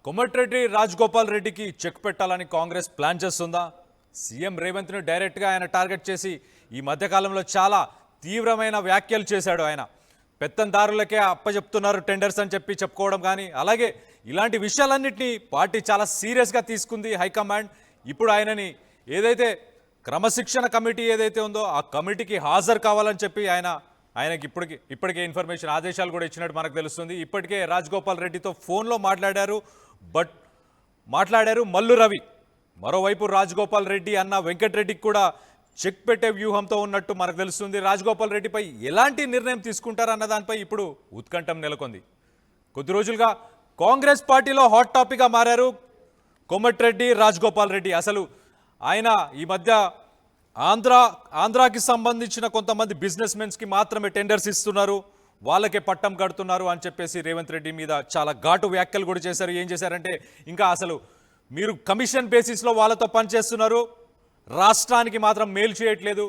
కోమటిరెడ్డి రాజగోపాల్ రెడ్డికి చెక్ పెట్టాలని కాంగ్రెస్ ప్లాన్ చేస్తుందా? సీఎం రేవంత్ను డైరెక్ట్గా ఆయన టార్గెట్ చేసి ఈ మధ్యకాలంలో చాలా తీవ్రమైన వ్యాఖ్యలు చేశాడు. ఆయన పెత్తందారులకే అప్పచెప్తున్నారు టెండర్స్ అని చెప్పుకోవడం కానీ, అలాగే ఇలాంటి విషయాలన్నింటినీ పార్టీ చాలా సీరియస్గా తీసుకుంది హైకమాండ్. ఇప్పుడు ఆయనని ఏదైతే క్రమశిక్షణ కమిటీ ఏదైతే ఉందో ఆ కమిటీకి హాజరు కావాలని చెప్పి ఆయనకి ఇప్పటికే ఇన్ఫర్మేషన్ ఆదేశాలు కూడా ఇచ్చినట్టు మనకు తెలుస్తుంది. ఇప్పటికే రాజగోపాల్ రెడ్డితో ఫోన్లో మాట్లాడారు మల్లు రవి. మరోవైపు రాజగోపాల్ రెడ్డి అన్న వెంకటరెడ్డికి కూడా చెక్ పెట్టే వ్యూహంతో ఉన్నట్టు మనకు తెలుస్తుంది. రాజగోపాల్ రెడ్డిపై ఎలాంటి నిర్ణయం తీసుకుంటారన్న దానిపై ఇప్పుడు ఉత్కంఠం నెలకొంది. కొద్ది రోజులుగా కాంగ్రెస్ పార్టీలో హాట్ టాపిక్గా మారారు కోమటిరెడ్డి రాజగోపాల్ రెడ్డి. అసలు ఆయన ఈ మధ్య ఆంధ్రాకి సంబంధించిన కొంతమంది బిజినెస్ మెన్స్కి మాత్రమే టెండర్స్ ఇస్తున్నారు, వాళ్ళకే పట్టం కడుతున్నారు అని చెప్పేసి రేవంత్ రెడ్డి మీద చాలా ఘాటు వ్యాఖ్యలు కూడా చేశారు. ఏం చేశారంటే, ఇంకా అసలు మీరు కమిషన్ బేసిస్లో వాళ్ళతో పనిచేస్తున్నారు, రాష్ట్రానికి మాత్రం మేలు చేయట్లేదు,